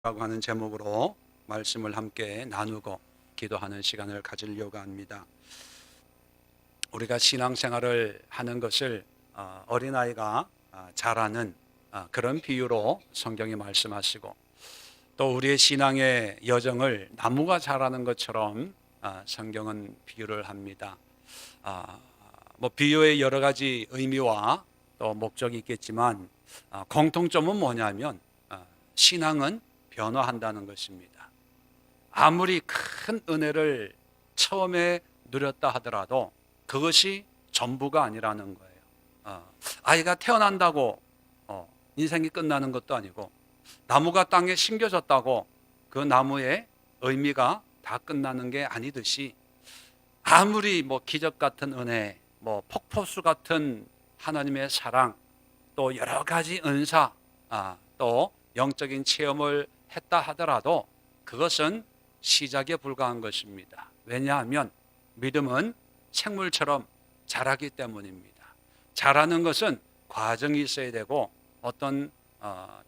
라고 하는 제목으로 말씀을 함께 나누고 기도하는 시간을 가지려고 합니다. 우리가 신앙생활을 하는 것을 어린아이가 자라는 그런 비유로 성경이 말씀하시고, 또 우리의 신앙의 여정을 나무가 자라는 것처럼 성경은 비유를 합니다. 비유의 여러 가지 의미와 또 목적이 있겠지만 공통점은 뭐냐면 신앙은 변화한다는 것입니다. 아무리 큰 은혜를 처음에 누렸다 하더라도 그것이 전부가 아니라는 거예요. 아이가 태어난다고 인생이 끝나는 것도 아니고, 나무가 땅에 심겨졌다고 그 나무의 의미가 다 끝나는 게 아니듯이, 아무리 기적 같은 은혜, 폭포수 같은 하나님의 사랑, 또 여러 가지 은사, 또 영적인 체험을 했다 하더라도 그것은 시작에 불과한 것입니다. 왜냐하면 믿음은 생물처럼 자라기 때문입니다. 자라는 것은 과정이 있어야 되고, 어떤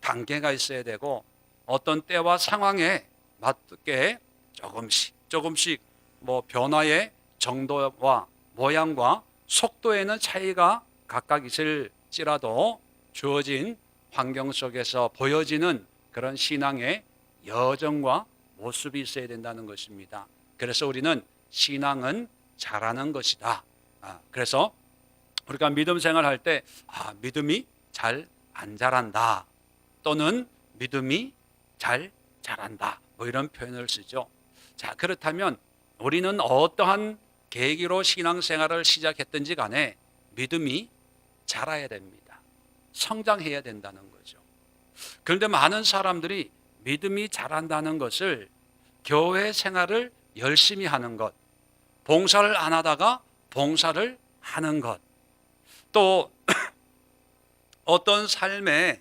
단계가 있어야 되고, 어떤 때와 상황에 맞게 조금씩 변화의 정도와 모양과 속도에는 차이가 각각 있을지라도 주어진 환경 속에서 보여지는 그런 신앙의 여정과 모습이 있어야 된다는 것입니다. 그래서 우리는 신앙은 자라는 것이다. 그래서 우리가 믿음 생활할 때 믿음이 잘 안 자란다, 또는 믿음이 잘 자란다, 이런 표현을 쓰죠. 자, 그렇다면 우리는 어떠한 계기로 신앙생활을 시작했든지 간에 믿음이 자라야 됩니다. 성장해야 된다는 거죠. 그런데 많은 사람들이 믿음이 자란다는 것을 교회 생활을 열심히 하는 것, 봉사를 안 하다가 봉사를 하는 것, 또 어떤 삶의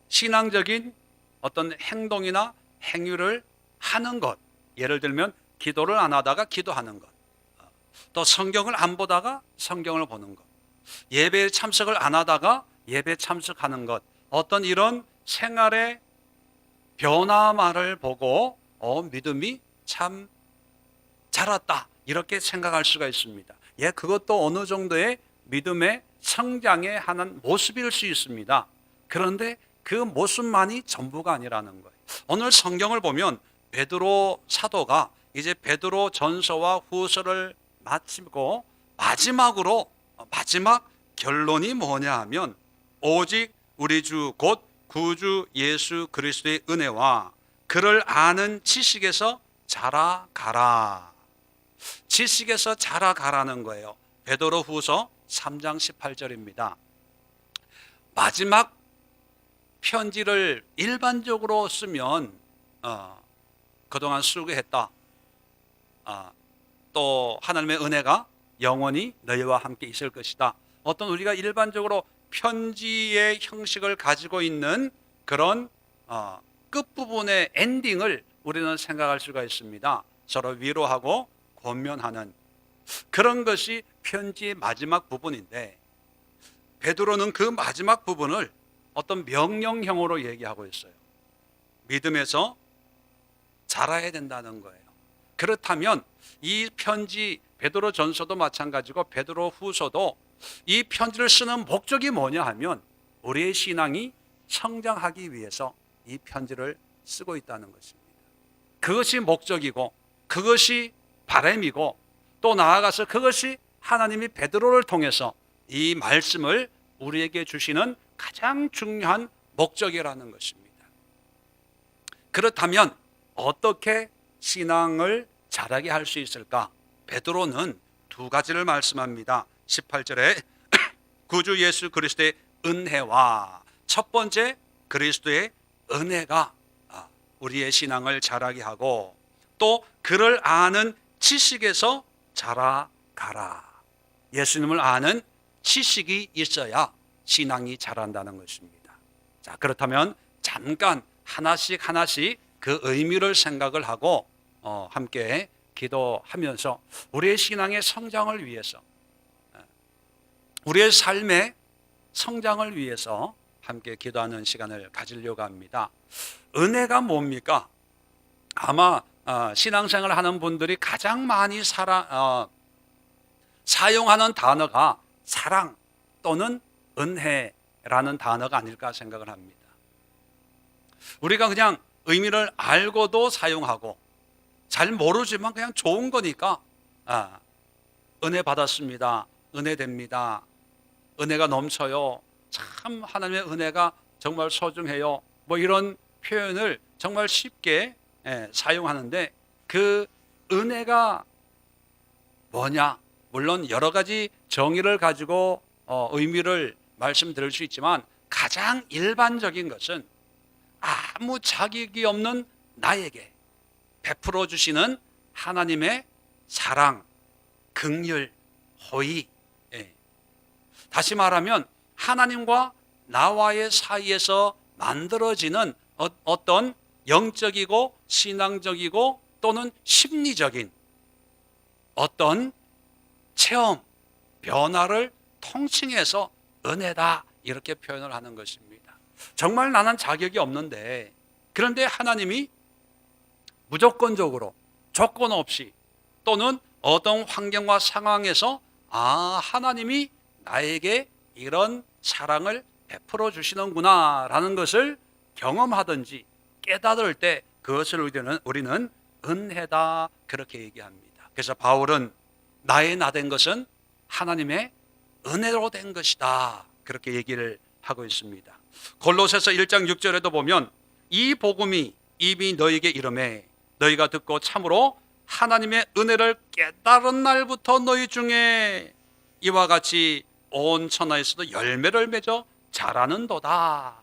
신앙적인 어떤 행동이나 행위를 하는 것, 예를 들면 기도를 안 하다가 기도하는 것, 또 성경을 안 보다가 성경을 보는 것, 예배에 참석을 안 하다가 예배 참석하는 것, 어떤 이런 생활의 변화만을 보고 믿음이 참 자랐다, 이렇게 생각할 수가 있습니다. 그것도 어느 정도의 믿음의 성장의 하는 모습일 수 있습니다. 그런데 그 모습만이 전부가 아니라는 거예요. 오늘 성경을 보면 베드로 사도가 이제 베드로 전서와 후서를 마치고 마지막 결론이 뭐냐 하면, 오직 우리 주 곧 구주 예수 그리스도의 은혜와 그를 아는 지식에서 자라가라. 지식에서 자라가라는 거예요. 베드로 후서 3장 18절입니다. 마지막 편지를 일반적으로 쓰면 그동안 수고했다, 또 하나님의 은혜가 영원히 너희와 함께 있을 것이다, 어떤 우리가 일반적으로 편지의 형식을 가지고 있는 그런 끝부분의 엔딩을 우리는 생각할 수가 있습니다. 서로 위로하고 권면하는 그런 것이 편지의 마지막 부분인데, 베드로는 그 마지막 부분을 어떤 명령형으로 얘기하고 있어요. 믿음에서 자라야 된다는 거예요. 그렇다면 이 편지, 베드로 전서도 마찬가지고 베드로 후서도 이 편지를 쓰는 목적이 뭐냐 하면, 우리의 신앙이 성장하기 위해서 이 편지를 쓰고 있다는 것입니다. 그것이 목적이고, 그것이 바람이고, 또 나아가서 그것이 하나님이 베드로를 통해서 이 말씀을 우리에게 주시는 가장 중요한 목적이라는 것입니다. 그렇다면 어떻게 신앙을 자라게 할 수 있을까? 베드로는 두 가지를 말씀합니다. 18절에 구주 예수 그리스도의 은혜와, 첫 번째 그리스도의 은혜가 우리의 신앙을 자라게 하고, 또 그를 아는 지식에서 자라가라. 예수님을 아는 지식이 있어야 신앙이 자란다는 것입니다. 자, 그렇다면 잠깐 하나씩 그 의미를 생각을 하고 함께 기도하면서 우리의 신앙의 성장을 위해서, 우리의 삶의 성장을 위해서 함께 기도하는 시간을 가지려고 합니다. 은혜가 뭡니까? 아마 신앙생활 하는 분들이 가장 많이 사용하는 단어가 사랑 또는 은혜라는 단어가 아닐까 생각을 합니다. 우리가 그냥 의미를 알고도 사용하고 잘 모르지만 그냥 좋은 거니까 은혜 받았습니다. 은혜 됩니다. 은혜가 넘쳐요. 참 하나님의 은혜가 정말 소중해요. 뭐 이런 표현을 정말 쉽게 사용하는데 그 은혜가 뭐냐? 물론 여러 가지 정의를 가지고 의미를 말씀드릴 수 있지만 가장 일반적인 것은 아무 자격이 없는 나에게 베풀어 주시는 하나님의 사랑, 긍휼, 호의. 다시 말하면 하나님과 나와의 사이에서 만들어지는 어떤 영적이고 신앙적이고 또는 심리적인 어떤 체험, 변화를 통칭해서 은혜다 이렇게 표현을 하는 것입니다. 정말 나는 자격이 없는데 그런데 하나님이 무조건적으로 조건 없이 또는 어떤 환경과 상황에서 하나님이 나에게 이런 사랑을 베풀어 주시는구나 라는 것을 경험하든지 깨달을 때 그것을 우리는 은혜다 그렇게 얘기합니다. 그래서 바울은 나의 나 된 것은 하나님의 은혜로 된 것이다 그렇게 얘기를 하고 있습니다. 골로새서 1장 6절에도 보면 이 복음이 이미 너에게 이르매 너희가 듣고 참으로 하나님의 은혜를 깨달은 날부터 너희 중에 이와 같이 온 천하에서도 열매를 맺어 자라는도다.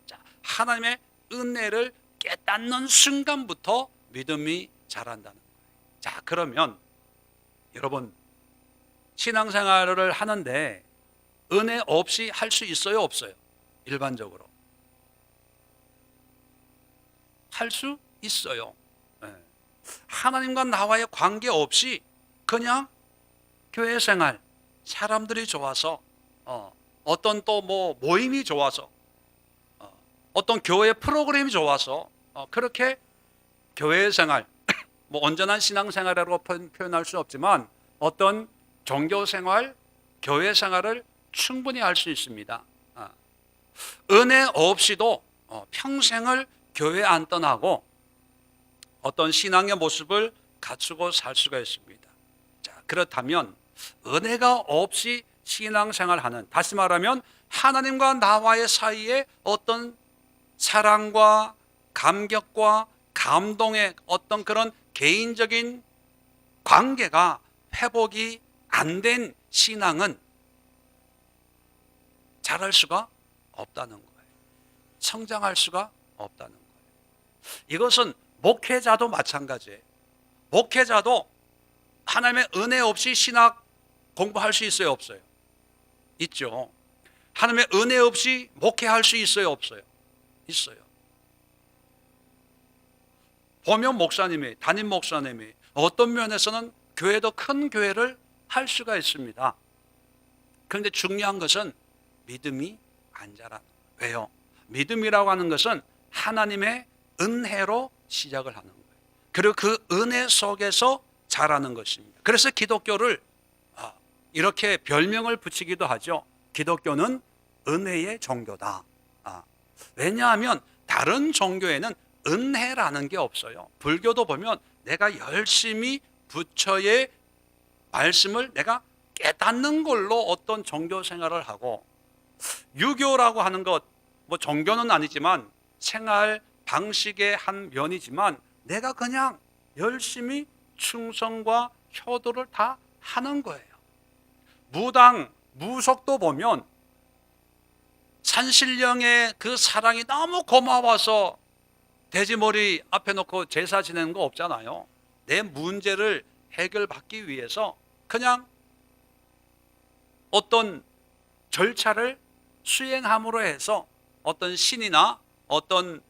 자, 하나님의 은혜를 깨닫는 순간부터 믿음이 자란다는 거예요. 자, 그러면 여러분 신앙생활을 하는데 은혜 없이 할 수 있어요, 없어요? 일반적으로 할 수 있어요. 하나님과 나와의 관계 없이 그냥 교회 생활, 사람들이 좋아서 어떤 또 뭐 모임이 좋아서 어떤 교회 프로그램이 좋아서 그렇게 교회 생활 뭐 온전한 신앙생활이라고 표현할 수 없지만 어떤 종교 생활, 교회 생활을 충분히 할 수 있습니다. 은혜 없이도 평생을 교회 안 떠나고 어떤 신앙의 모습을 갖추고 살 수가 있습니다. 자, 그렇다면 은혜가 없이 신앙생활하는, 다시 말하면 하나님과 나와의 사이에 어떤 사랑과 감격과 감동의 어떤 그런 개인적인 관계가 회복이 안 된 신앙은 자랄 수가 없다는 거예요. 성장할 수가 없다는 거예요. 이것은 목회자도 마찬가지예요. 목회자도 하나님의 은혜 없이 신학 공부할 수 있어요, 없어요? 있죠. 하나님의 은혜 없이 목회할 수 있어요, 없어요? 있어요. 보면 목사님이, 담임 목사님이 어떤 면에서는 교회도 큰 교회를 할 수가 있습니다. 그런데 중요한 것은 믿음이 안 자라는 거예요. 왜요? 믿음이라고 하는 것은 하나님의 은혜로 시작을 하는 거예요. 그리고 그 은혜 속에서 자라는 것입니다. 그래서 기독교를 이렇게 별명을 붙이기도 하죠. 기독교는 은혜의 종교다. 왜냐하면 다른 종교에는 은혜라는 게 없어요. 불교도 보면 내가 열심히 부처의 말씀을 내가 깨닫는 걸로 어떤 종교 생활을 하고, 유교라고 하는 것, 뭐 종교는 아니지만 생활 방식의 한 면이지만 내가 그냥 열심히 충성과 효도를 다 하는 거예요. 무당, 무속도 보면 산신령의 그 사랑이 너무 고마워서 돼지머리 앞에 놓고 제사 지내는 거 없잖아요. 내 문제를 해결받기 위해서 그냥 어떤 절차를 수행함으로 해서 어떤 신이나 어떤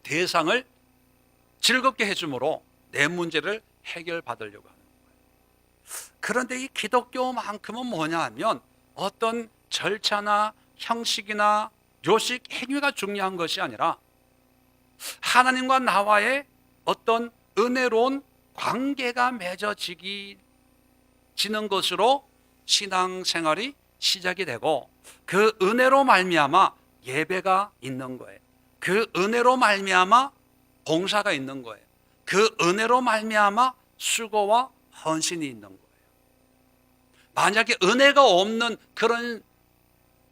대상을 즐겁게 해줌으로 내 문제를 해결받으려고 하는 거예요. 그런데 이 기독교만큼은 뭐냐 하면 어떤 절차나 형식이나 요식, 행위가 중요한 것이 아니라 하나님과 나와의 어떤 은혜로운 관계가 맺어지는 것으로 신앙생활이 시작이 되고, 그 은혜로 말미암아 예배가 있는 거예요. 그 은혜로 말미암아 봉사가 있는 거예요. 그 은혜로 말미암아 수고와 헌신이 있는 거예요. 만약에 은혜가 없는 그런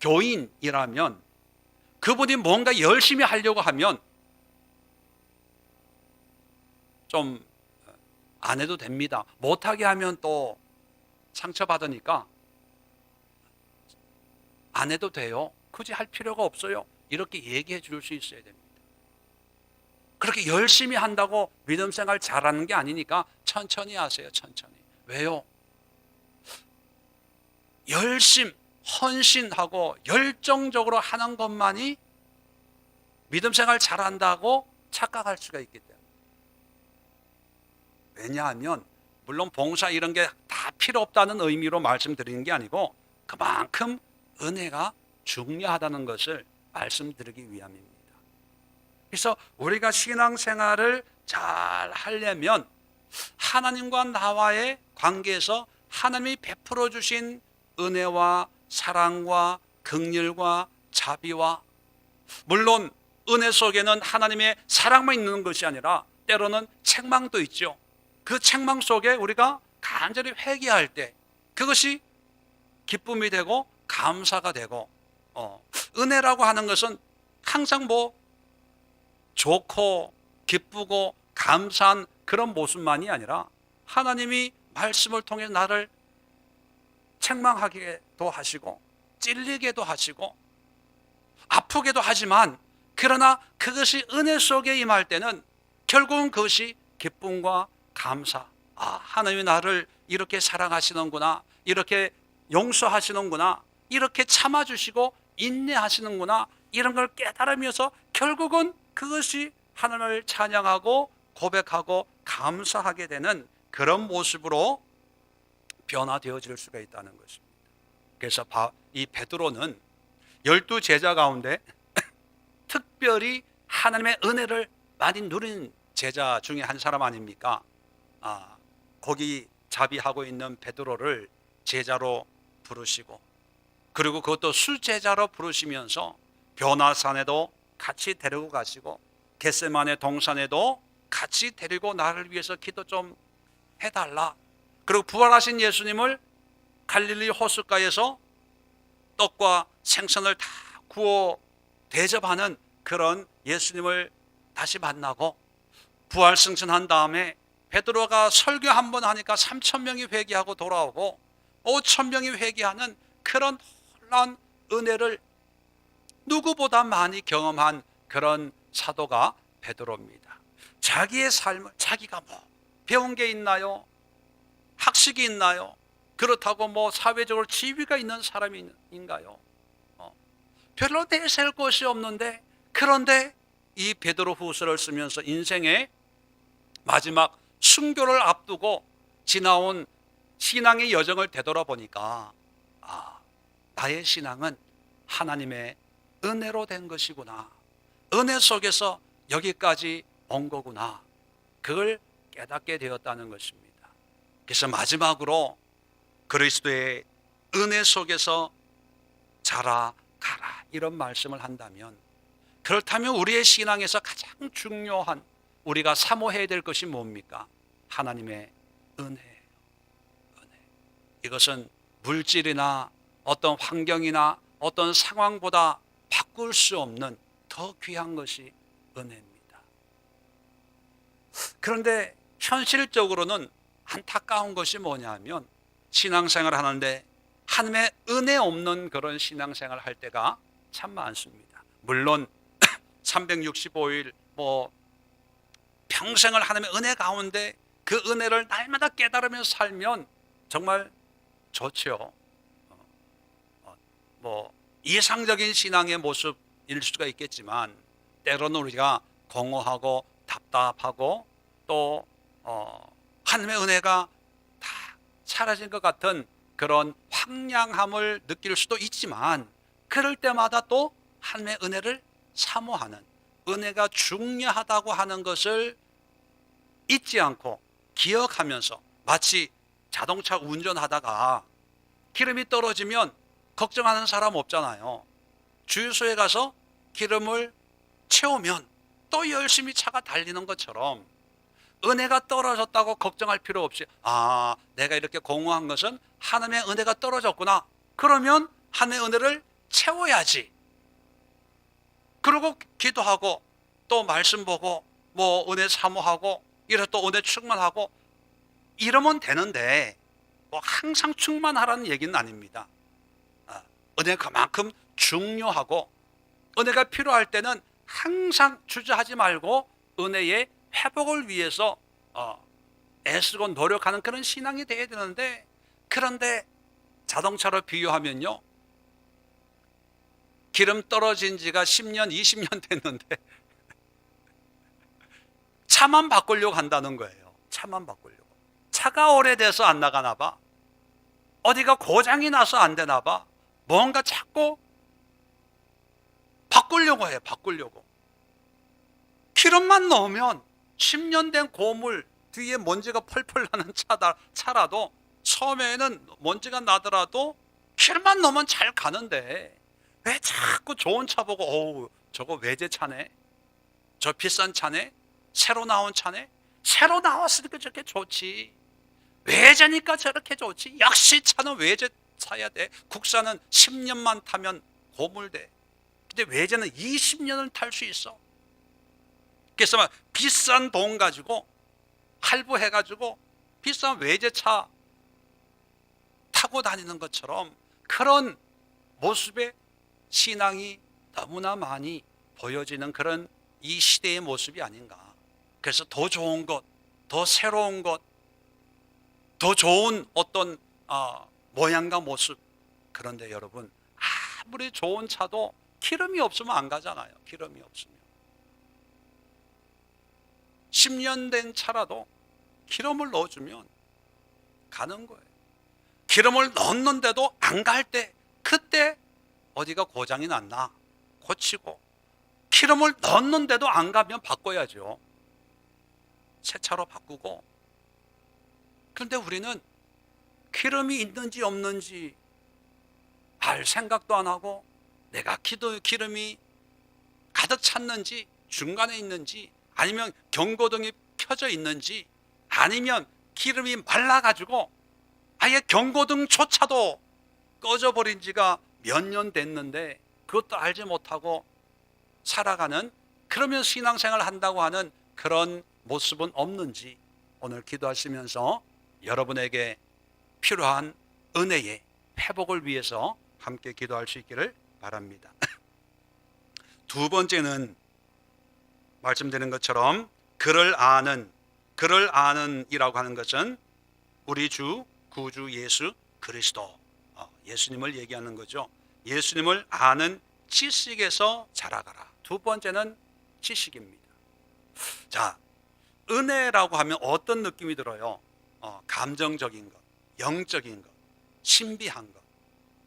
교인이라면, 그분이 뭔가 열심히 하려고 하면 좀 안 해도 됩니다. 못하게 하면 또 상처받으니까 안 해도 돼요. 굳이 할 필요가 없어요. 이렇게 얘기해 줄 수 있어야 됩니다. 그렇게 열심히 한다고 믿음 생활 잘하는 게 아니니까 천천히 하세요. 천천히. 왜요? 헌신하고 열정적으로 하는 것만이 믿음 생활 잘한다고 착각할 수가 있기 때문에. 왜냐하면 물론 봉사 이런 게 다 필요 없다는 의미로 말씀드리는 게 아니고, 그만큼 은혜가 중요하다는 것을 말씀드리기 위함입니다. 그래서 우리가 신앙생활을 잘 하려면 하나님과 나와의 관계에서 하나님이 베풀어 주신 은혜와 사랑과 긍휼과 자비와, 물론 은혜 속에는 하나님의 사랑만 있는 것이 아니라 때로는 책망도 있죠. 그 책망 속에 우리가 간절히 회개할 때 그것이 기쁨이 되고 감사가 되고, 은혜라고 하는 것은 항상 뭐 좋고 기쁘고 감사한 그런 모습만이 아니라 하나님이 말씀을 통해 나를 책망하기도 하시고 찔리게도 하시고 아프게도 하지만, 그러나 그것이 은혜 속에 임할 때는 결국은 그것이 기쁨과 감사, 하나님이 나를 이렇게 사랑하시는구나, 이렇게 용서하시는구나, 이렇게 참아주시고 인내하시는구나, 이런 걸 깨달으면서 결국은 그것이 하나님을 찬양하고 고백하고 감사하게 되는 그런 모습으로 변화되어질 수가 있다는 것입니다. 그래서 이 베드로는 12제자 가운데 특별히 하나님의 은혜를 많이 누린 제자 중에 한 사람 아닙니까? 거기 자비하고 있는 베드로를 제자로 부르시고, 그리고 그것도 수제자로 부르시면서 변화산에도 같이 데리고 가시고 겟세마네 동산에도 같이 데리고 나를 위해서 기도 좀 해달라. 그리고 부활하신 예수님을 갈릴리 호숫가에서 떡과 생선을 다 구워 대접하는 그런 예수님을 다시 만나고, 부활 승천한 다음에 베드로가 설교 한 번 하니까 3,000명이 회개하고 돌아오고 5,000명이 회개하는 그런 놀라운 은혜를 누구보다 많이 경험한 그런 사도가 베드로입니다. 자기의 삶을, 자기가 뭐 배운 게 있나요? 학식이 있나요? 그렇다고 뭐 사회적으로 지위가 있는 사람인가요? 별로 내세울 것이 없는데, 그런데 이 베드로 후서를 쓰면서 인생의 마지막 순교를 앞두고 지나온 신앙의 여정을 되돌아보니까, 나의 신앙은 하나님의 은혜로 된 것이구나, 은혜 속에서 여기까지 온 거구나, 그걸 깨닫게 되었다는 것입니다. 그래서 마지막으로 그리스도의 은혜 속에서 자라가라, 이런 말씀을 한다면, 그렇다면 우리의 신앙에서 가장 중요한, 우리가 사모해야 될 것이 뭡니까? 하나님의 은혜예요. 은혜. 이것은 물질이나 어떤 환경이나 어떤 상황보다 바꿀 수 없는 더 귀한 것이 은혜입니다. 그런데 현실적으로는 안타까운 것이 뭐냐면, 신앙생활 하는데 하나님의 은혜 없는 그런 신앙생활 할 때가 참 많습니다. 물론 365일 평생을 하나님의 은혜 가운데 그 은혜를 날마다 깨달으며 살면 정말 좋죠. 이상적인 신앙의 모습일 수가 있겠지만, 때로는 우리가 공허하고 답답하고 또 하나님의 은혜가 다 사라진 것 같은 그런 황량함을 느낄 수도 있지만, 그럴 때마다 또 하나님의 은혜를 사모하는, 은혜가 중요하다고 하는 것을 잊지 않고 기억하면서, 마치 자동차 운전하다가 기름이 떨어지면 걱정하는 사람 없잖아요. 주유소에 가서 기름을 채우면 또 열심히 차가 달리는 것처럼 은혜가 떨어졌다고 걱정할 필요 없이, 내가 이렇게 공허한 것은 하나님의 은혜가 떨어졌구나. 그러면 하나님의 은혜를 채워야지. 그리고 기도하고 또 말씀 보고 뭐 은혜 사모하고 이래서 또 은혜 충만하고 이러면 되는데, 뭐 항상 충만하라는 얘기는 아닙니다. 은혜가 그만큼 중요하고, 은혜가 필요할 때는 항상 주저하지 말고 은혜의 회복을 위해서 애쓰고 노력하는 그런 신앙이 돼야 되는데, 그런데 자동차로 비유하면요, 기름 떨어진 지가 10년, 20년 됐는데 차만 바꾸려고 한다는 거예요. 차만 바꾸려고. 차가 오래돼서 안 나가나 봐. 어디가 고장이 나서 안 되나 봐. 뭔가 자꾸 바꾸려고 해. 바꾸려고. 기름만 넣으면 10년 된 고물, 뒤에 먼지가 펄펄 나는 차라도 처음에는 먼지가 나더라도 기름만 넣으면 잘 가는데, 왜 자꾸 좋은 차 보고 저거 외제차네, 저 비싼 차네, 새로 나온 차네, 새로 나왔으니까 저렇게 좋지, 외제니까 저렇게 좋지, 역시 차는 외제 사야 돼. 국산은 10년만 타면 고물돼. 근데 외제는 20년을 탈 수 있어. 그래서 막 비싼 돈 가지고 할부해가지고 비싼 외제차 타고 다니는 것처럼, 그런 모습의 신앙이 너무나 많이 보여지는 그런 이 시대의 모습이 아닌가. 그래서 더 좋은 것, 더 새로운 것, 더 좋은 어떤 모양과 모습. 그런데 여러분, 아무리 좋은 차도 기름이 없으면 안 가잖아요. 기름이 없으면. 10년 된 차라도 기름을 넣어주면 가는 거예요. 기름을 넣었는데도 안 갈 때, 그때 어디가 고장이 났나 고치고, 기름을 넣었는데도 안 가면 바꿔야죠. 새 차로 바꾸고. 그런데 우리는 기름이 있는지 없는지 알 생각도 안 하고, 내가 기름이 가득 찼는지, 중간에 있는지, 아니면 경고등이 켜져 있는지, 아니면 기름이 말라가지고 아예 경고등조차도 꺼져버린 지가 몇 년 됐는데 그것도 알지 못하고 살아가는, 그러면 신앙생활을 한다고 하는 그런 모습은 없는지, 오늘 기도하시면서 여러분에게 필요한 은혜의 회복을 위해서 함께 기도할 수 있기를 바랍니다. 두 번째는 말씀드린 것처럼 그를 아는 이라고 하는 것은 우리 주 구주 예수 그리스도, 예수님을 얘기하는 거죠. 예수님을 아는 지식에서 자라가라. 두 번째는 지식입니다. 자, 은혜라고 하면 어떤 느낌이 들어요? 감정적인 것, 영적인 것, 신비한 것.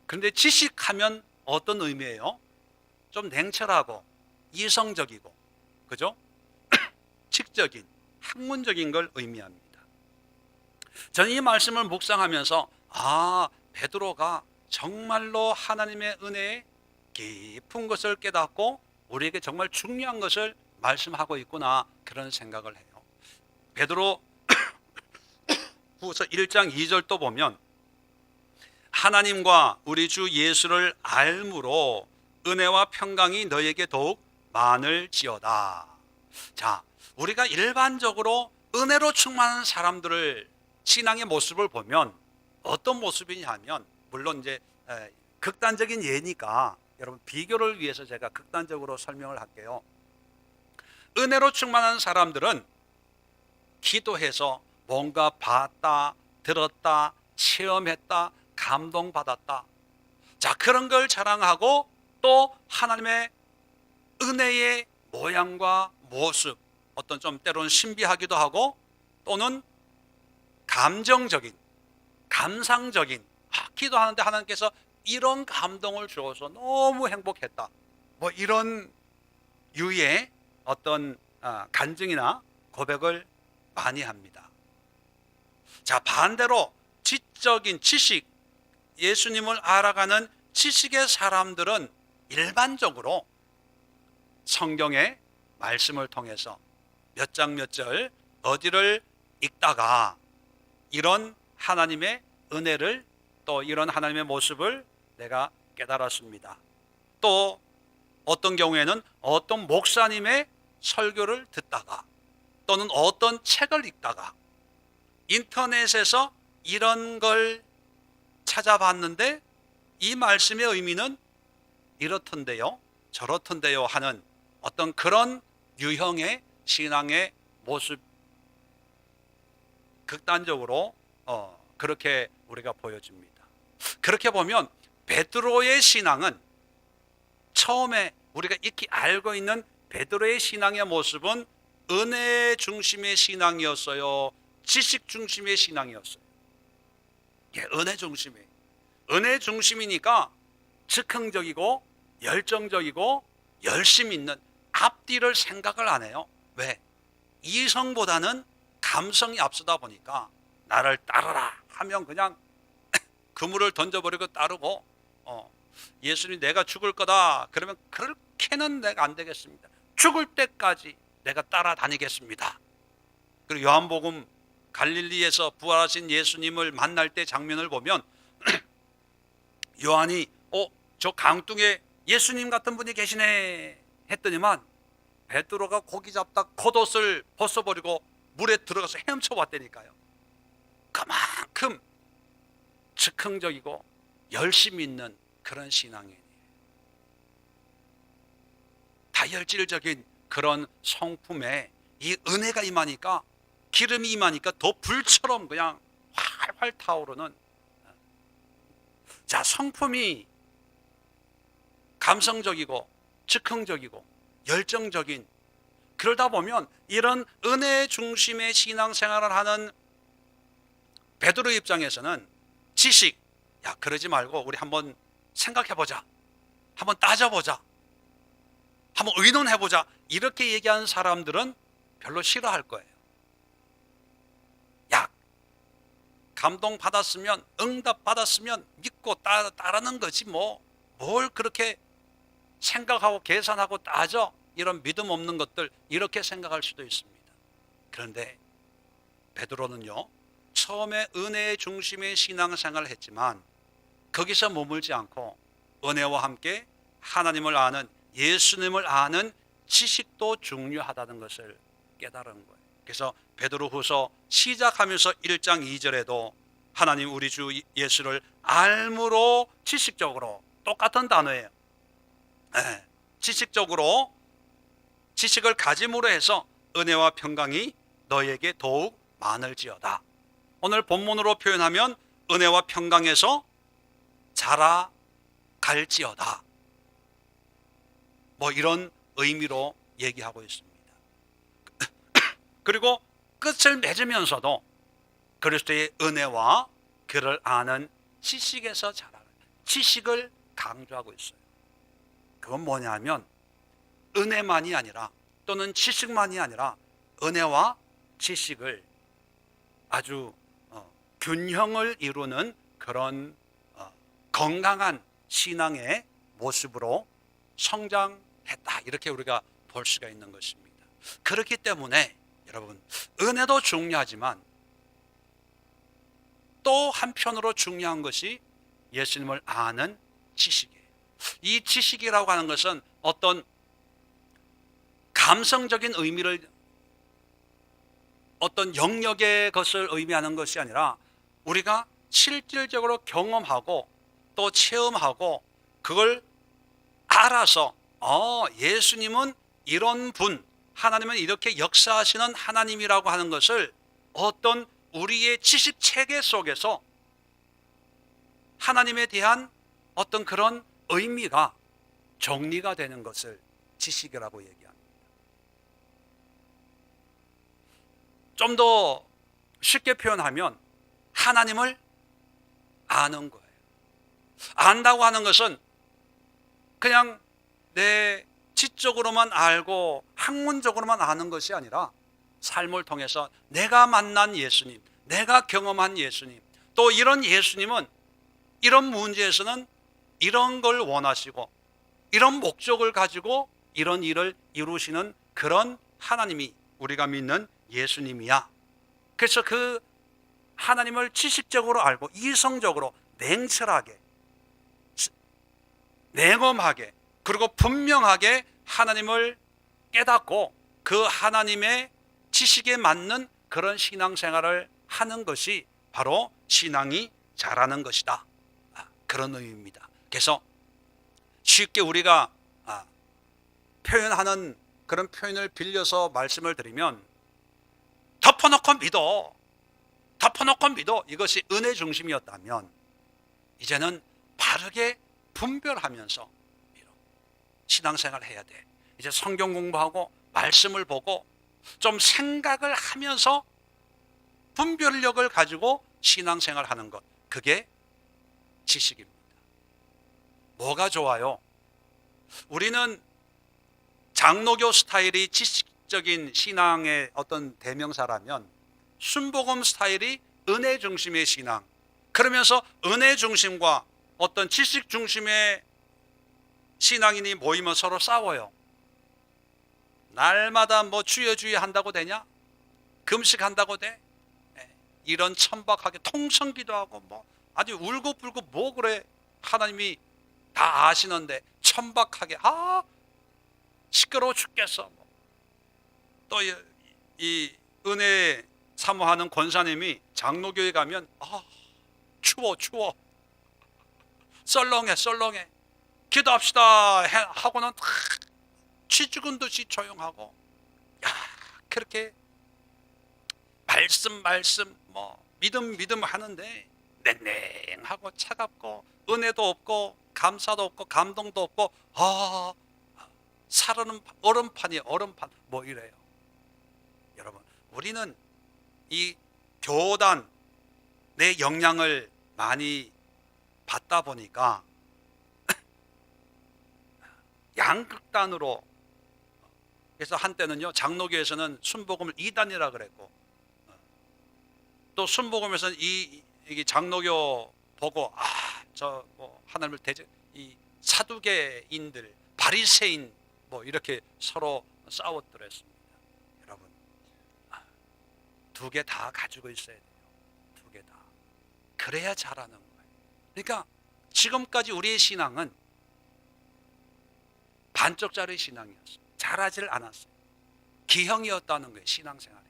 그런데 지식하면 어떤 의미예요? 좀 냉철하고 이성적이고, 그죠? 직적인, 학문적인 걸 의미합니다. 저는 이 말씀을 묵상하면서 베드로가 정말로 하나님의 은혜의 깊은 것을 깨닫고 우리에게 정말 중요한 것을 말씀하고 있구나, 그런 생각을 해요. 베드로 후서 1장 2절도 보면 하나님과 우리 주 예수를 알므로 은혜와 평강이 너에게 더욱 많을지어다. 자, 우리가 일반적으로 은혜로 충만한 사람들을, 신앙의 모습을 보면 어떤 모습이냐 하면, 물론 이제 극단적인 예니까 여러분 비교를 위해서 제가 극단적으로 설명을 할게요. 은혜로 충만한 사람들은 기도해서 뭔가 봤다, 들었다, 체험했다, 감동받았다. 자, 그런 걸 자랑하고 또 하나님의 은혜의 모양과 모습, 어떤 좀 때로는 신비하기도 하고 또는 감정적인, 감상적인, 기도하는데 하나님께서 이런 감동을 주어서 너무 행복했다. 뭐 이런 유의 어떤 간증이나 고백을 많이 합니다. 자, 반대로 지적인 지식, 예수님을 알아가는 지식의 사람들은 일반적으로 성경의 말씀을 통해서 몇 장 몇 절 어디를 읽다가 이런 하나님의 은혜를, 또 이런 하나님의 모습을 내가 깨달았습니다. 또 어떤 경우에는 어떤 목사님의 설교를 듣다가, 또는 어떤 책을 읽다가, 인터넷에서 이런 걸 찾아봤는데 이 말씀의 의미는 이렇던데요, 저렇던데요 하는 어떤 그런 유형의 신앙의 모습, 극단적으로 그렇게 우리가 보여집니다. 그렇게 보면 베드로의 신앙은, 처음에 우리가 익히 알고 있는 베드로의 신앙의 모습은 은혜 중심의 신앙이었어요, 지식 중심의 신앙이었어요? 은혜 중심이에요. 은혜 중심이니까 즉흥적이고 열정적이고 열심 있는, 앞뒤를 생각을 안 해요. 왜? 이성보다는 감성이 앞서다 보니까 나를 따르라 하면 그냥 그물을 던져버리고 따르고, 예수님 내가 죽을 거다 그러면 그렇게는 내가 안 되겠습니다, 죽을 때까지 내가 따라다니겠습니다. 그리고 요한복음 갈릴리에서 부활하신 예수님을 만날 때 장면을 보면 요한이 저 강둑에 예수님 같은 분이 계시네 했더니만 베드로가 고기 잡다 겉옷을 벗어버리고 물에 들어가서 헤엄쳐봤다니까요. 그만큼 즉흥적이고 열심히 있는 그런 신앙이에요. 다혈질적인 그런 성품에 이 은혜가 임하니까, 기름이 임하니까 더 불처럼 그냥 활활 타오르는, 자, 성품이 감성적이고 즉흥적이고 열정적인, 그러다 보면 이런 은혜 중심의 신앙생활을 하는 베드로 입장에서는 지식, 야 그러지 말고 우리 한번 생각해보자, 한번 따져보자, 한번 의논해보자, 이렇게 얘기하는 사람들은 별로 싫어할 거예요. 야 감동 받았으면, 응답 받았으면 믿고 따르는 거지, 뭘 그렇게 생각하고 계산하고 따져, 이런 믿음 없는 것들, 이렇게 생각할 수도 있습니다. 그런데 베드로는요, 처음에 은혜의 중심의 신앙생활을 했지만 거기서 머물지 않고 은혜와 함께 하나님을 아는, 예수님을 아는 지식도 중요하다는 것을 깨달은 거예요. 그래서 베드로후서 시작하면서 1장 2절에도 하나님 우리 주 예수를 알므로, 지식적으로, 똑같은 단어예요. 지식적으로, 지식을 가짐으로 해서 은혜와 평강이 너에게 더욱 많을지어다. 오늘 본문으로 표현하면 은혜와 평강에서 자라갈지어다, 이런 의미로 얘기하고 있습니다. 그리고 끝을 맺으면서도 그리스도의 은혜와 그를 아는 지식에서 자라는, 지식을 강조하고 있어요. 그건 뭐냐면 은혜만이 아니라, 또는 지식만이 아니라 은혜와 지식을 아주 균형을 이루는 그런 건강한 신앙의 모습으로 성장했다, 이렇게 우리가 볼 수가 있는 것입니다. 그렇기 때문에 여러분, 은혜도 중요하지만 또 한편으로 중요한 것이 예수님을 아는 지식이에요. 이 지식이라고 하는 것은 어떤 감성적인 의미를, 어떤 영역의 것을 의미하는 것이 아니라 우리가 실질적으로 경험하고 또 체험하고 그걸 알아서 예수님은 이런 분, 하나님은 이렇게 역사하시는 하나님이라고 하는 것을 어떤 우리의 지식 체계 속에서 하나님에 대한 어떤 그런 의미가 정리가 되는 것을 지식이라고 얘기합니다. 좀 더 쉽게 표현하면 하나님을 아는 거예요. 안다고 하는 것은 그냥 내 지적으로만 알고 학문적으로만 아는 것이 아니라 삶을 통해서 내가 만난 예수님, 내가 경험한 예수님, 또 이런 예수님은 이런 문제에서는 이런 걸 원하시고 이런 목적을 가지고 이런 일을 이루시는 그런 하나님이 우리가 믿는 예수님이야. 그래서 그 하나님을 지식적으로 알고 이성적으로 냉철하게, 냉엄하게, 그리고 분명하게 하나님을 깨닫고 그 하나님의 지식에 맞는 그런 신앙생활을 하는 것이 바로 신앙이 자라는 것이다. 그런 의미입니다. 그래서 쉽게 우리가 표현하는 그런 표현을 빌려서 말씀을 드리면 덮어놓고 믿어 이것이 은혜 중심이었다면 이제는 바르게 분별하면서 신앙생활을 해야 돼. 이제 성경 공부하고 말씀을 보고 좀 생각을 하면서 분별력을 가지고 신앙생활을 하는 것, 그게 지식입니다. 뭐가 좋아요? 우리는 장로교 스타일이 지식적인 신앙의 어떤 대명사라면 순복음 스타일이 은혜 중심의 신앙, 그러면서 은혜 중심과 어떤 지식 중심의 신앙인이 모이면 서로 싸워요. 날마다 뭐 주여 한다고 되냐? 금식한다고 돼? 이런 천박하게 통성기도하고 뭐 아주 울고불고 뭐 그래? 하나님이 다 아시는데 천박하게 시끄러워 죽겠어. 또 이 은혜 사모하는 권사님이 장로교에 가면 추워 썰렁해 기도합시다 하고는 쥐죽은 듯이 조용하고, 그렇게 말씀 뭐 믿음 하는데 냉랭하고 차갑고 은혜도 없고 감사도 없고 감동도 없고 사르는 얼음판이에요. 얼음판 뭐 이래요. 여러분, 우리는 이 교단 내 영향을 많이 받다 보니까 양극단으로, 그래서 한때는요 장로교에서는 순복음을 2단이라 그랬고, 또 순복음에서는 이 장로교 보고 저 뭐 하나님을 이 사두개인들, 바리새인 뭐 이렇게 서로 싸웠더랬습니다. 여러분, 두 개 다 가지고 있어야 돼요. 두 개 다. 그래야 잘하는 거예요. 그러니까 지금까지 우리의 신앙은 반쪽짜리 신앙이었어요. 잘하질 않았어요. 기형이었다는 거예요. 신앙생활이.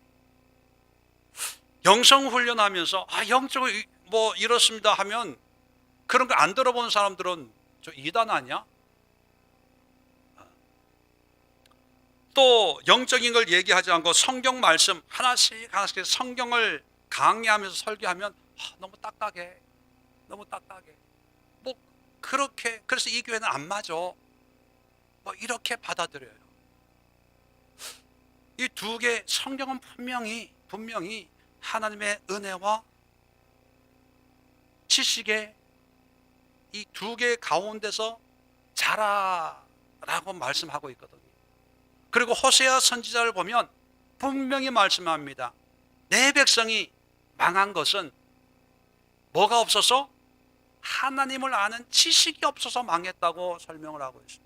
영성훈련하면서 영적으로 뭐 이렇습니다 하면 그런 거 안 들어본 사람들은 저 이단 아니야? 또 영적인 걸 얘기하지 않고 성경 말씀 하나씩 성경을 강의하면서 설교하면 너무 딱딱해. 뭐 그렇게, 그래서 이 교회는 안 맞아. 뭐 이렇게 받아들여요. 이 두 개, 성경은 분명히 하나님의 은혜와 지식의 이 두 개 가운데서 자라라고 말씀하고 있거든요. 그리고 호세아 선지자를 보면 분명히 말씀합니다. 내 백성이 망한 것은 뭐가 없어서? 하나님을 아는 지식이 없어서 망했다고 설명을 하고 있습니다.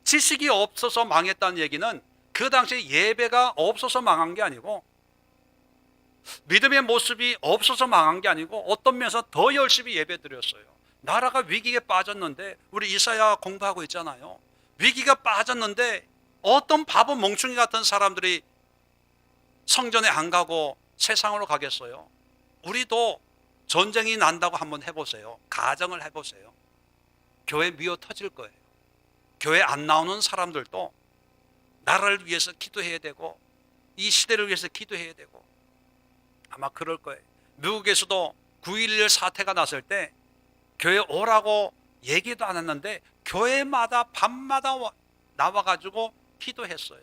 지식이 없어서 망했다는 얘기는 그 당시에 예배가 없어서 망한 게 아니고, 믿음의 모습이 없어서 망한 게 아니고, 어떤 면에서 더 열심히 예배 드렸어요. 나라가 위기에 빠졌는데, 우리 이사야 공부하고 있잖아요. 위기가 빠졌는데 어떤 바보 멍충이 같은 사람들이 성전에 안 가고 세상으로 가겠어요? 우리도 전쟁이 난다고 한번 해보세요. 가정을 해보세요. 교회 미어 터질 거예요. 교회 안 나오는 사람들도 나라를 위해서 기도해야 되고 이 시대를 위해서 기도해야 되고 아마 그럴 거예요. 미국에서도 9.11 사태가 났을 때 교회 오라고 얘기도 안 했는데 교회마다 밤마다 나와가지고 기도했어요.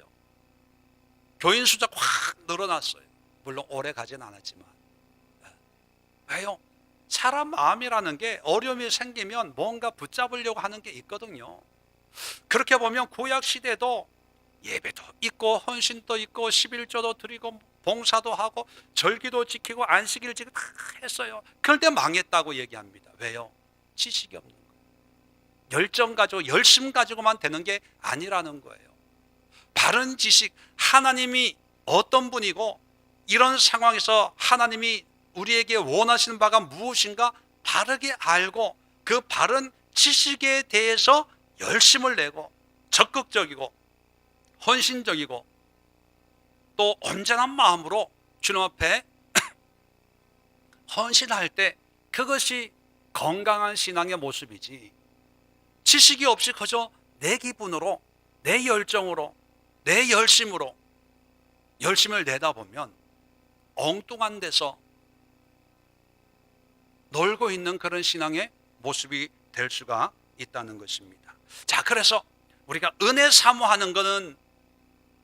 교인 숫자 확 늘어났어요. 물론 오래 가진 않았지만. 왜요? 사람 마음이라는 게 어려움이 생기면 뭔가 붙잡으려고 하는 게 있거든요. 그렇게 보면 구약 시대도 예배도 있고 헌신도 있고 11조도 드리고 봉사도 하고 절기도 지키고 안식일 지키고 다 했어요. 그런데 망했다고 얘기합니다. 왜요? 지식이 없는 거예요. 열정 가지고 열심 가지고만 되는 게 아니라는 거예요. 바른 지식, 하나님이 어떤 분이고 이런 상황에서 하나님이 우리에게 원하시는 바가 무엇인가 바르게 알고 그 바른 지식에 대해서 열심을 내고 적극적이고 헌신적이고 또 온전한 마음으로 주님 앞에 헌신할 때 그것이 건강한 신앙의 모습이지, 지식이 없이 그저 내 기분으로 내 열정으로 내 열심으로 열심을 내다 보면 엉뚱한 데서 놀고 있는 그런 신앙의 모습이 될 수가 있다는 것입니다. 자, 그래서 우리가 은혜 사모하는 것은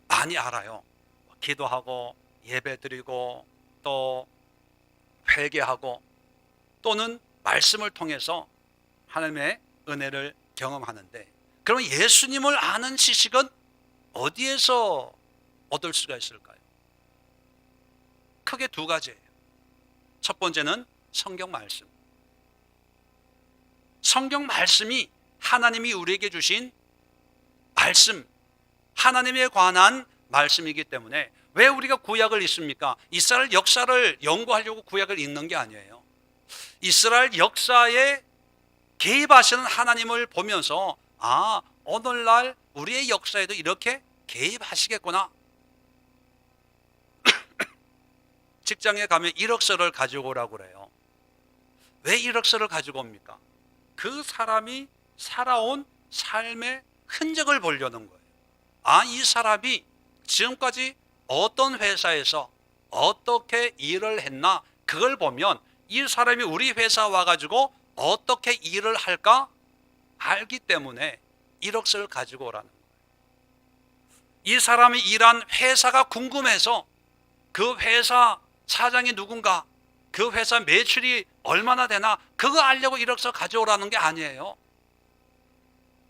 많이 알아요. 기도하고 예배드리고 또 회개하고 또는 말씀을 통해서 하나님의 은혜를 경험하는데, 그러면 예수님을 아는 지식은 어디에서 얻을 수가 있을까요? 크게 두 가지예요. 첫 번째는 성경 말씀. 성경 말씀이 하나님이 우리에게 주신 말씀, 하나님에 관한 말씀이기 때문에 왜 우리가 구약을 읽습니까? 이스라엘 역사를 연구하려고 구약을 읽는 게 아니에요. 이스라엘 역사에 개입하시는 하나님을 보면서 아, 오늘날 우리의 역사에도 이렇게 개입하시겠구나. 직장에 가면 이력서를 가지고 오라고 그래요. 왜 이력서를 가지고 옵니까? 그 사람이 살아온 삶의 흔적을 보려는 거예요. 아, 이 사람이 지금까지 어떤 회사에서 어떻게 일을 했나, 그걸 보면 이 사람이 우리 회사 와가지고 어떻게 일을 할까 알기 때문에 이력서를 가지고 오라는 거예요. 이 사람이 일한 회사가 궁금해서 그 회사 사장이 누군가, 그 회사 매출이 얼마나 되나, 그거 알려고 이력서 가져오라는 게 아니에요.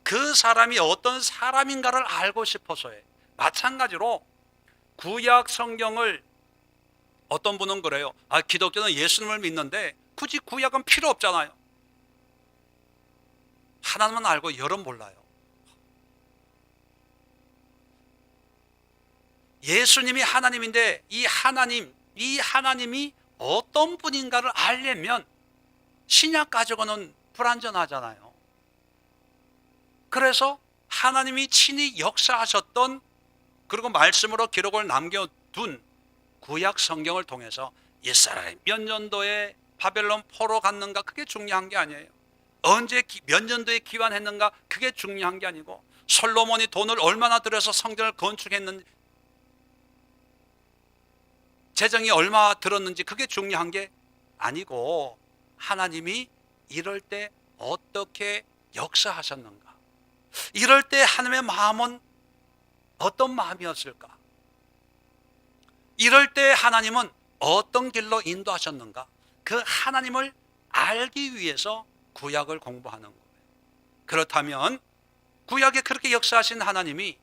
그 사람이 어떤 사람인가를 알고 싶어서요. 마찬가지로 구약 성경을 어떤 분은 그래요. 아, 기독교는 예수님을 믿는데 굳이 구약은 필요 없잖아요. 하나님만 알고 열은 몰라요. 예수님이 하나님인데 이 하나님이 어떤 분인가를 알려면 신약 가지고는 불완전하잖아요. 그래서 하나님이 친히 역사하셨던, 그리고 말씀으로 기록을 남겨둔 구약 성경을 통해서 이스라엘 몇 년도에 바벨론 포로 갔는가, 그게 중요한 게 아니에요. 언제 몇 년도에 기환했는가, 그게 중요한 게 아니고 솔로몬이 돈을 얼마나 들여서 성전을 건축했는지, 재정이 얼마 들었는지 그게 중요한 게 아니고 하나님이 이럴 때 어떻게 역사하셨는가, 이럴 때 하나님의 마음은 어떤 마음이었을까, 이럴 때 하나님은 어떤 길로 인도하셨는가, 그 하나님을 알기 위해서 구약을 공부하는 거예요. 그렇다면 구약에 그렇게 역사하신 하나님이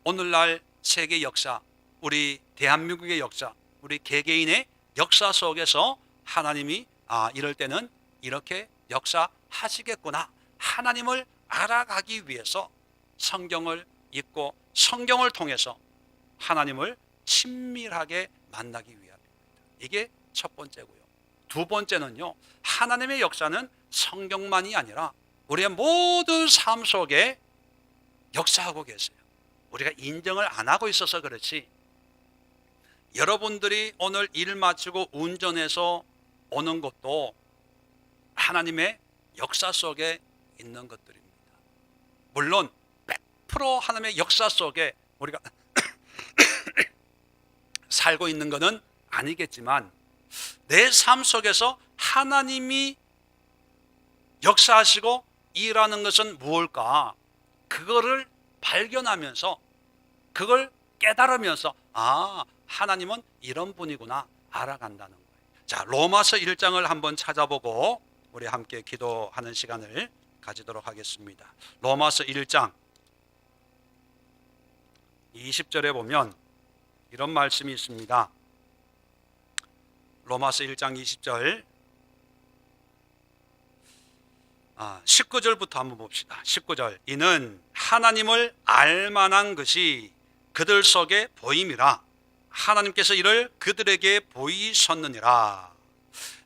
오늘날 세계 역사, 우리 대한민국의 역사, 우리 개개인의 역사 속에서 하나님이 이럴 때는 이렇게 역사하시겠구나, 하나님을 알아가기 위해서 성경을 읽고 성경을 통해서 하나님을 친밀하게 만나기 위함입니다. 이게 첫 번째고요. 두 번째는요, 하나님의 역사는 성경만이 아니라 우리의 모든 삶 속에 역사하고 계세요. 우리가 인정을 안 하고 있어서 그렇지, 여러분들이 오늘 일 마치고 운전해서 오는 것도 하나님의 역사 속에 있는 것들입니다. 물론 100% 하나님의 역사 속에 우리가 살고 있는 것은 아니겠지만 내 삶 속에서 하나님이 역사하시고 일하는 것은 무엇일까, 그거를 발견하면서 그걸 깨달으면서 아, 하나님은 이런 분이구나 알아간다는 거예요. 자, 로마서 1장을 한번 찾아보고 우리 함께 기도하는 시간을 가지도록 하겠습니다. 로마서 1장 20절에 보면 이런 말씀이 있습니다. 로마서 1장 20절 19절부터 한번 봅시다. 19절 이는 하나님을 알만한 것이 그들 속에 보임이라 하나님께서 이를 그들에게 보이셨느니라.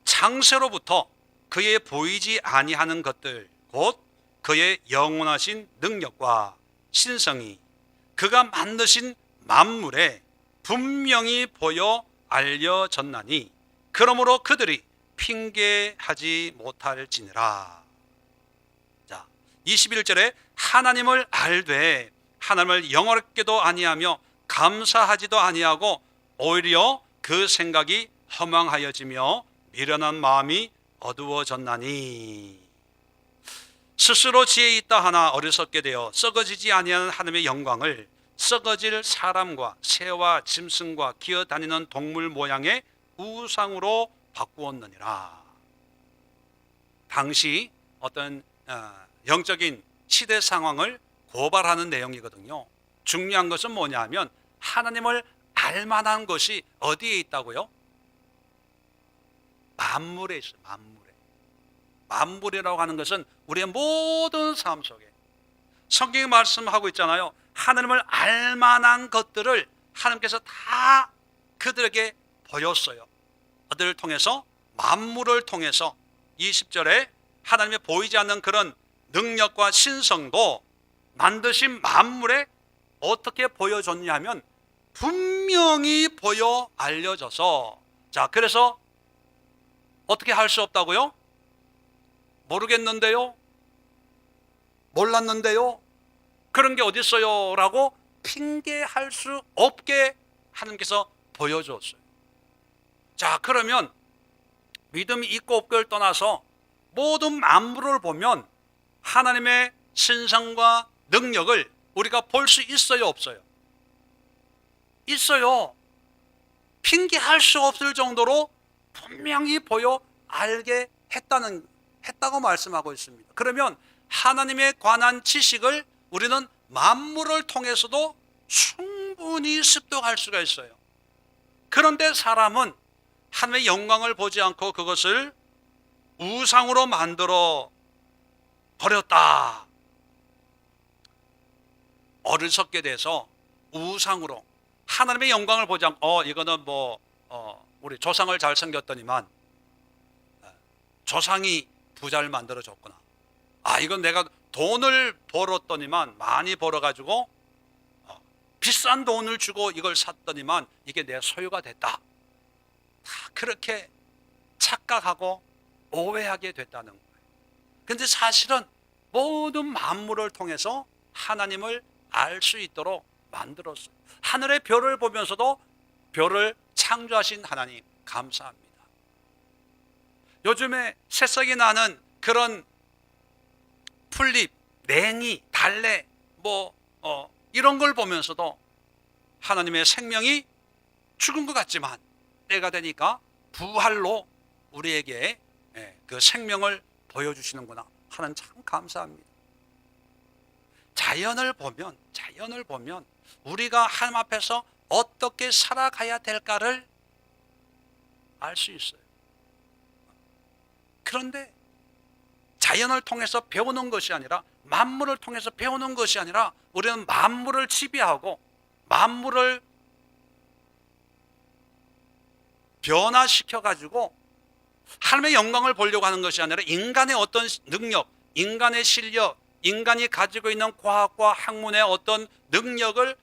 창세로부터 그의 보이지 아니하는 것들 곧 그의 영원하신 능력과 신성이 그가 만드신 만물에 분명히 보여 알려졌나니 그러므로 그들이 핑계하지 못할지니라. 자, 21절에 하나님을 알되 하나님을 영어롭게도 아니하며 감사하지도 아니하고 오히려 그 생각이 허망하여지며 미련한 마음이 어두워졌나니 스스로 지혜 있다 하나 어리석게 되어 썩어지지 아니하는 하나님의 영광을 썩어질 사람과 새와 짐승과 기어다니는 동물 모양의 우상으로 바꾸었느니라. 당시 어떤 영적인 시대 상황을 고발하는 내용이거든요. 중요한 것은 뭐냐 하면 하나님을 알만한 것이 어디에 있다고요? 만물에 있어요. 만물에. 만물이라고 하는 것은 우리의 모든 삶 속에 성경이 말씀하고 있잖아요. 하나님을 알만한 것들을 하나님께서 다 그들에게 보였어요. 어디를 통해서? 만물을 통해서. 20절에 하나님의 보이지 않는 그런 능력과 신성도 만드신 만물에 어떻게 보여줬냐면 분명히 보여 알려져서, 자, 그래서 어떻게 할 수 없다고요? 모르겠는데요? 몰랐는데요? 그런 게 어디 있어요? 라고 핑계할 수 없게 하나님께서 보여줬어요. 자, 그러면 믿음이 있고 없고를 떠나서 모든 만물을 보면 하나님의 신성과 능력을 우리가 볼 수 있어요, 없어요? 있어요. 핑계할 수 없을 정도로 분명히 보여 알게 했다고 말씀하고 있습니다. 그러면 하나님에 관한 지식을 우리는 만물을 통해서도 충분히 습득할 수가 있어요. 그런데 사람은 하나님의 영광을 보지 않고 그것을 우상으로 만들어 버렸다. 어리석게 돼서 우상으로 하나님의 영광을 보지 않고 이거는 우리 조상을 잘 섬겼더니만 조상이 부자를 만들어줬구나. 이건 내가 돈을 벌었더니만 많이 벌어가지고 비싼 돈을 주고 이걸 샀더니만 이게 내 소유가 됐다. 다 그렇게 착각하고 오해하게 됐다는 거예요. 그런데 사실은 모든 만물을 통해서 하나님을 알 수 있도록 만들었어요. 하늘의 별을 보면서도 별을 창조하신 하나님 감사합니다. 요즘에 새싹이 나는 그런 풀잎, 냉이, 달래 이런 걸 보면서도 하나님의 생명이 죽은 것 같지만 때가 되니까 부활로 우리에게 그 생명을 보여주시는구나 하는 참 감사합니다. 자연을 보면 우리가 하나님 앞에서 어떻게 살아가야 될까를 알 수 있어요. 그런데 자연을 통해서 배우는 것이 아니라 만물을 통해서 배우는 것이 아니라 우리는 만물을 지배하고 만물을 변화시켜가지고 하나님의 영광을 보려고 하는 것이 아니라 인간의 어떤 능력, 인간의 실력, 인간이 가지고 있는 과학과 학문의 어떤 능력을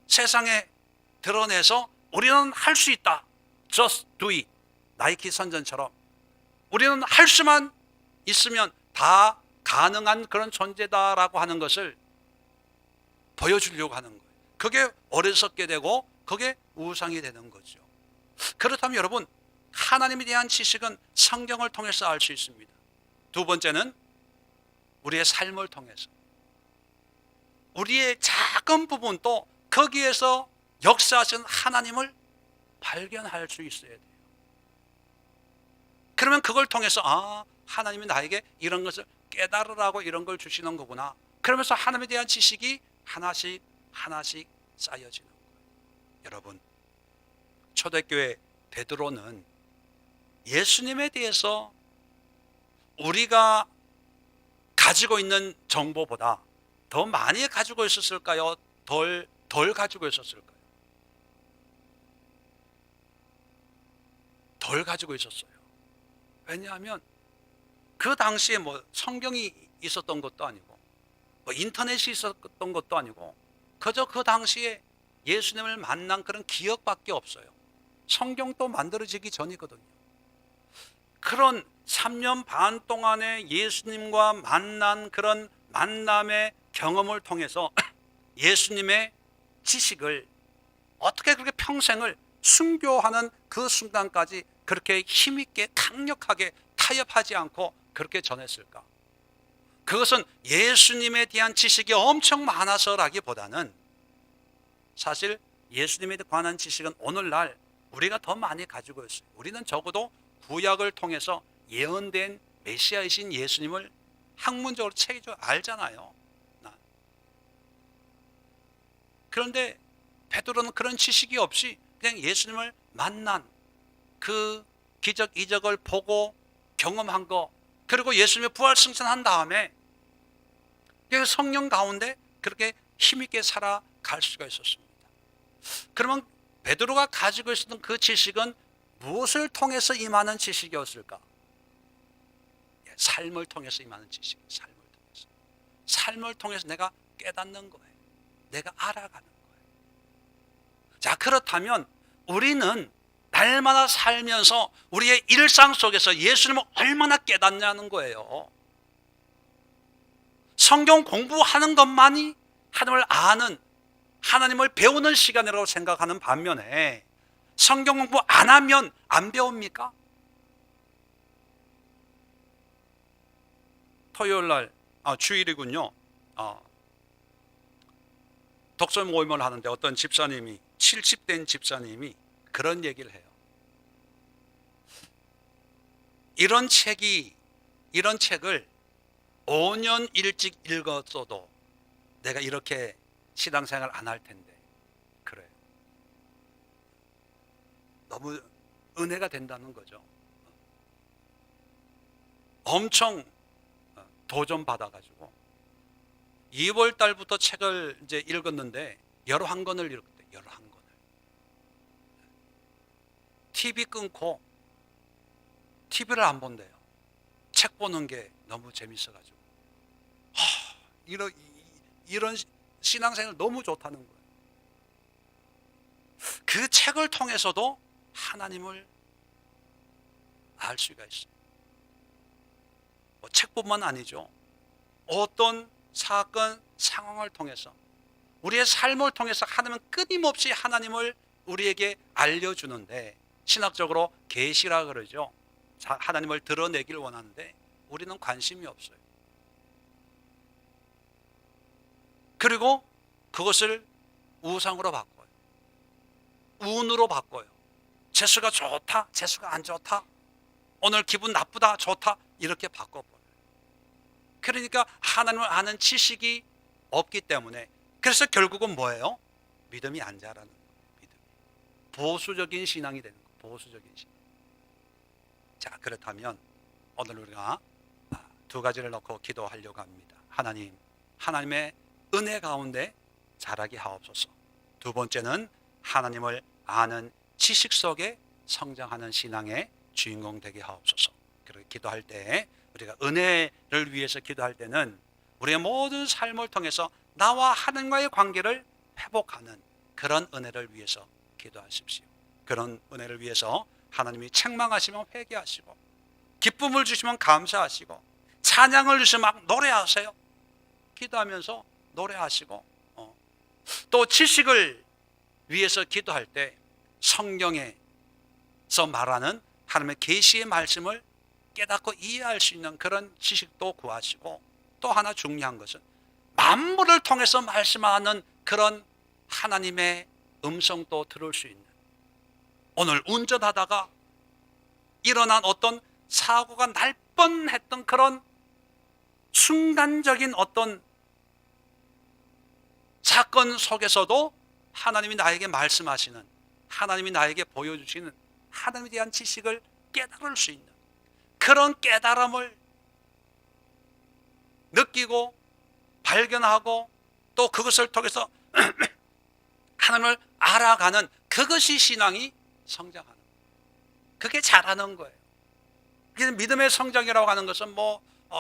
세상에 드러내서 우리는 할 수 있다. Just do it. 나이키 선전처럼 우리는 할 수만 있으면 다 가능한 그런 존재다라고 하는 것을 보여주려고 하는 거예요. 그게 어리석게 되고 그게 우상이 되는 거죠. 그렇다면 여러분, 하나님에 대한 지식은 성경을 통해서 알 수 있습니다. 두 번째는 우리의 삶을 통해서 우리의 작은 부분도 거기에서 역사하신 하나님을 발견할 수 있어야 돼요. 그러면 그걸 통해서 하나님이 나에게 이런 것을 깨달으라고 이런 걸 주시는 거구나. 그러면서 하나님에 대한 지식이 하나씩 하나씩 쌓여지는 거예요. 여러분, 초대교회 베드로는 예수님에 대해서 우리가 가지고 있는 정보보다 더 많이 가지고 있었을까요? 덜 가지고 있었을까요? 덜 가지고 있었어요. 왜냐하면 그 당시에 뭐 성경이 있었던 것도 아니고 뭐 인터넷이 있었던 것도 아니고 그저 그 당시에 예수님을 만난 그런 기억밖에 없어요. 성경도 만들어지기 전이거든요. 그런 3년 반 동안에 예수님과 만난 그런 만남의 경험을 통해서 예수님의 지식을 어떻게 그렇게 평생을 순교하는 그 순간까지 그렇게 힘있게 강력하게 타협하지 않고 그렇게 전했을까? 그것은 예수님에 대한 지식이 엄청 많아서라기보다는 사실 예수님에 관한 지식은 오늘날 우리가 더 많이 가지고 있어요. 우리는 적어도 구약을 통해서 예언된 메시아이신 예수님을 학문적으로 체계적으로 알잖아요. 그런데 베드로는 그런 지식이 없이 그냥 예수님을 만난 그 기적 이적을 보고 경험한 거, 그리고 예수님의 부활 승천한 다음에 성령 가운데 그렇게 힘있게 살아갈 수가 있었습니다. 그러면 베드로가 가지고 있었던 그 지식은 무엇을 통해서 임하는 지식이었을까? 삶을 통해서 임하는 지식. 삶을 통해서 내가 깨닫는 거예요. 내가 알아가는 거예요. 자, 그렇다면 우리는 날마다 살면서 우리의 일상 속에서 예수님을 얼마나 깨닫냐는 거예요. 성경 공부하는 것만이 하나님을 아는, 하나님을 배우는 시간이라고 생각하는 반면에 성경 공부 안 하면 안 배웁니까? 토요일 날 주일이군요. 독서 모임을 하는데 어떤 집사님이 70된 집사님이 그런 얘기를 해요. 이런 책을 5년 일찍 읽었어도 내가 이렇게 신앙생활 안 할 텐데. 그래요. 너무 은혜가 된다는 거죠. 엄청 도전받아가지고 2월 달부터 책을 이제 읽었는데 11권을 읽었대. 11권을. TV 끊고 TV를 안 본대요. 책 보는 게 너무 재밌어가지고. 이런 신앙생활 너무 좋다는 거예요. 그 책을 통해서도 하나님을 알 수가 있어요. 책뿐만 아니죠. 어떤 사건, 상황을 통해서 우리의 삶을 통해서 하나님은 끊임없이 하나님을 우리에게 알려주는데 신학적으로 계시라 그러죠. 하나님을 드러내길 원하는데 우리는 관심이 없어요. 그리고 그것을 우상으로 바꿔요. 운으로 바꿔요. 재수가 좋다, 재수가 안 좋다, 오늘 기분 나쁘다, 좋다, 이렇게 바꿔버려요. 그러니까 하나님을 아는 지식이 없기 때문에 그래서 결국은 뭐예요? 믿음이 안 자라는 거예요. 믿음이. 보수적인 신앙이 되는 거예요. 보수적인 신앙. 자, 그렇다면 오늘 우리가 두 가지를 놓고 기도하려고 합니다. 하나님, 하나님의 은혜 가운데 자라게 하옵소서. 두 번째는 하나님을 아는 지식 속에 성장하는 신앙의 주인공 되게 하옵소서. 그렇게 기도할 때 우리가 은혜를 위해서 기도할 때는 우리의 모든 삶을 통해서 나와 하나님과의 관계를 회복하는 그런 은혜를 위해서 기도하십시오. 그런 은혜를 위해서 하나님이 책망하시면 회개하시고 기쁨을 주시면 감사하시고 찬양을 주시면 막 노래하세요. 기도하면서 노래하시고 또 지식을 위해서 기도할 때 성경에서 말하는 하나님의 계시의 말씀을 깨닫고 이해할 수 있는 그런 지식도 구하시고 또 하나 중요한 것은 만물을 통해서 말씀하는 그런 하나님의 음성도 들을 수 있는 오늘 운전하다가 일어난 어떤 사고가 날 뻔했던 그런 순간적인 어떤 사건 속에서도 하나님이 나에게 말씀하시는, 하나님이 나에게 보여주시는 하나님에 대한 지식을 깨달을 수 있는 그런 깨달음을 느끼고 발견하고 또 그것을 통해서 하나님을 알아가는, 그것이 신앙이 성장하는 거예요. 그게 자라는 거예요. 믿음의 성장이라고 하는 것은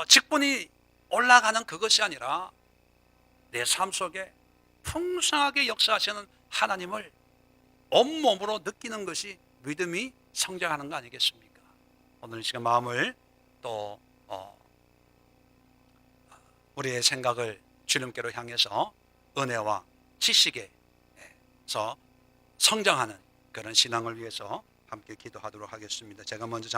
직분이 올라가는 그것이 아니라 내 삶 속에 풍성하게 역사하시는 하나님을 온몸으로 느끼는 것이 믿음이 성장하는 거 아니겠습니까? 오늘 이 시간 마음을 또 우리의 생각을 주님께로 향해서 은혜와 지식에서 성장하는 그런 신앙을 위해서 함께 기도하도록 하겠습니다. 제가 먼저